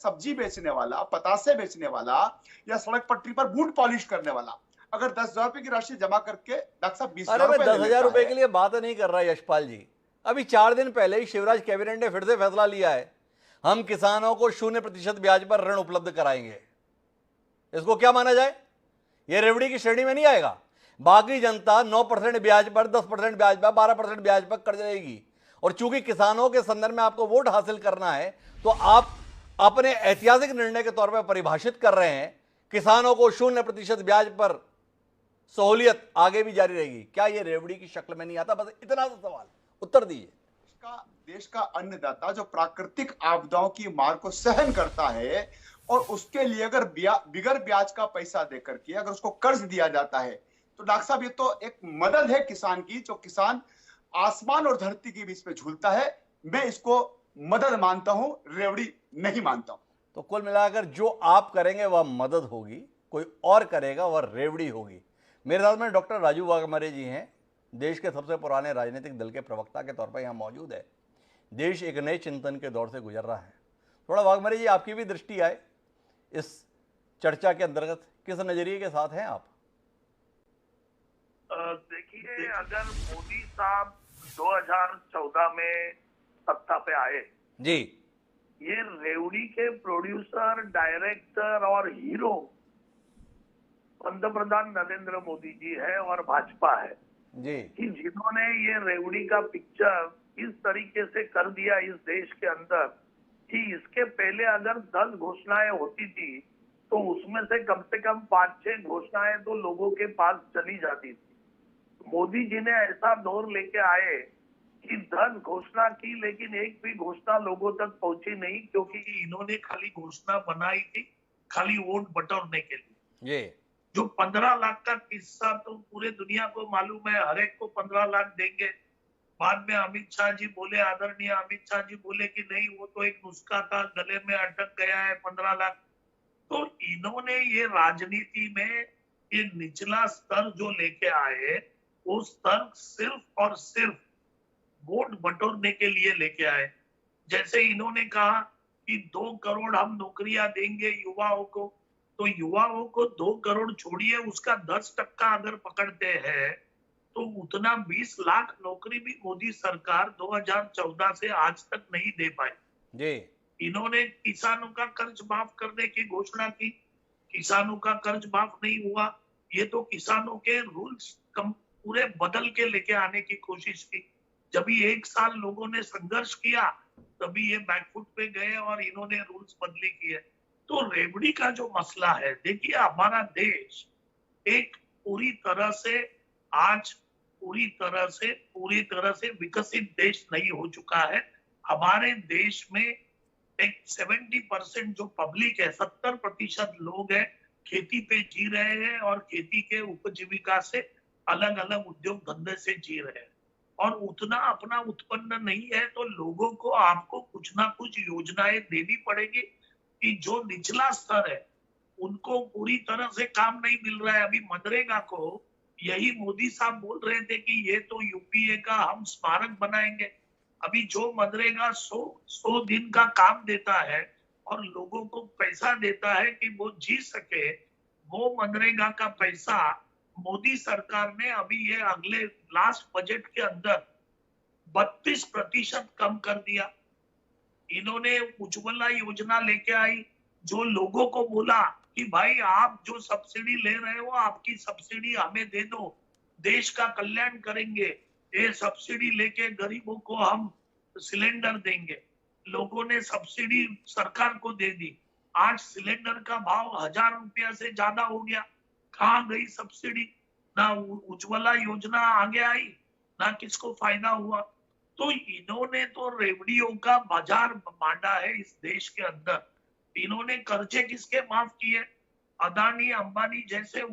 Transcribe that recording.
सब्जी बेचने वाला, पतासे बेचने वाला या सड़क पटरी पर बूट पॉलिश करने वाला अगर 10,000 रुपए की राशि जमा करके डॉक्टर साहब 20,000 अरे मैं रुपए ले 10,000 लेता रुपए है। के लिए बात नहीं कर रहा यशपाल जी। अभी 4 दिन पहले ही शिवराज कैबिनेट ने फिर से फैसला लिया है, हम किसानों को 0% ब्याज पर ऋण उपलब्ध कराएंगे। इसको क्या माना जाए? यह रेवड़ी की श्रेणी में नहीं आएगा। बाकी जनता 9% ब्याज पर, 10% ब्याज पर, 12% ब्याज पर कर्ज लेगी। और चूंकि किसानों के संदर्भ में आपको वोट हासिल करना है, तो आप अपने ऐतिहासिक निर्णय के तौर पर परिभाषित कर रहे हैं किसानों को 0% ब्याज पर सहूलियत आगे भी जारी रहेगी। क्या यह रेवड़ी की शक्ल में नहीं आता? बस इतना सा सवाल, उत्तर दीजिए। देश का अन्नदाता जो प्राकृतिक आपदाओं की मार को सहन करता है और उसके लिए अगर बिगर ब्याज का पैसा देकर के अगर उसको कर्ज दिया जाता है तो डॉक्टर साहब ये तो एक मदद है किसान की, जो किसान आसमान और धरती के बीच में झूलता है। मैं इसको मदद मानता हूं, रेवड़ी नहीं मानता हूं। तो कुल मिलाकर जो आप करेंगे वह मदद होगी, कोई और करेगा वह रेवड़ी होगी। मेरे साथ में डॉक्टर राजू वाघमारे जी हैं, देश के सबसे पुराने राजनीतिक दल के प्रवक्ता के तौर पर यहाँ मौजूद है। देश एक नए चिंतन के दौर से गुजर रहा है। थोड़ा वाघमारे जी आपकी भी दृष्टि आए इस चर्चा के अंतर्गत, किस नजरिए के साथ हैं आप? देखिए, अगर मोदी साहब 2014 में सत्ता पे आए जी, ये रेवड़ी के प्रोड्यूसर, डायरेक्टर और हीरो पंतप्रधान नरेंद्र मोदी जी है और भाजपा है जी, कि जिन्होंने ये रेवड़ी का पिक्चर इस तरीके से कर दिया इस देश के अंदर कि इसके पहले अगर 10 घोषणाएं होती थी तो उसमें से कम 5-6 घोषणाएं तो लोगों के पास चली जाती थी। मोदी जी ने ऐसा दौर लेके आए कि 10 घोषणा की लेकिन एक भी घोषणा लोगों तक पहुंची नहीं, क्योंकि इन्होंने खाली घोषणा बनाई थी खाली वोट बटोरने के लिए। जी, जो 15 लाख का किस्सा तो पूरे दुनिया को मालूम है, हर एक को 15 लाख देंगे। बाद में अमित शाह जी बोले, आदरणीय अमित शाह जी बोले कि नहीं, वो तो एक नुस्खा था, गले में अटक गया है 15 लाख। तो इन्होंने ये राजनीति में ये निचला स्तर जो लेके आए, वो स्तर सिर्फ और सिर्फ वोट बटोरने के लिए लेके आए। जैसे इन्होंने कहा कि 2 करोड़ हम नौकरियां देंगे युवाओं को, तो युवाओं को 2 करोड़ छोड़िए, उसका 10% अगर पकड़ते हैं तो उतना 20 लाख नौकरी भी मोदी सरकार 2014 से आज तक नहीं दे पाई। जी, इन्होंने किसानों का कर्ज माफ करने की घोषणा की, किसानों का कर्ज माफ नहीं हुआ। ये तो किसानों के रूल्स पूरे बदल के लेके आने की कोशिश की। जब ही 1 साल लोगों ने संघर्ष किया तभी ये बैकफुट पे गए और इन्होंने रूल्स बदली किए। तो रेवड़ी का जो मसला है, देखिए हमारा देश एक पूरी तरह से विकसित देश नहीं हो चुका है। हमारे देश में एक 70% जो पब्लिक है, 70% लोग हैं खेती पे जी रहे हैं और खेती के उपजीविका से अलग अलग उद्योग धंधे से जी रहे हैं और उतना अपना उत्पन्न नहीं है। तो लोगों को आपको कुछ ना कुछ योजनाएं देनी पड़ेगी कि जो निचला स्तर है उनको पूरी तरह से काम नहीं मिल रहा है। अभी मनरेगा को यही मोदी साहब बोल रहे थे कि ये तो यूपीए का हम स्मारक बनाएंगे। अभी जो मनरेगा 100 दिन का काम देता है और लोगों को पैसा देता है कि वो जी सके, वो मनरेगा का पैसा मोदी सरकार ने अभी ये अगले लास्ट बजट के अंदर 32% कम कर दिया। इन्होंने उज्ज्वला योजना लेके आई, जो लोगों को बोला कि भाई आप जो सब्सिडी ले रहे हो आपकी सब्सिडी हमें दे दो, देश का कल्याण करेंगे। ये सब्सिडी लेके गरीबों को हम सिलेंडर देंगे। लोगों ने सब्सिडी सरकार को दे दी। आज सिलेंडर का भाव 1000 रुपया से ज्यादा हो गया। कहाँ गई सब्सिडी? ना उज्ज्वला योजना आगे आई, ना किसको फायदा हुआ। तो इन्होंने तो रेवड़ियों का बाजार बांटा है इस देश के अंदर। इन्होंने कर्जे किसके माफ किए? अदानी अंबानी जैसे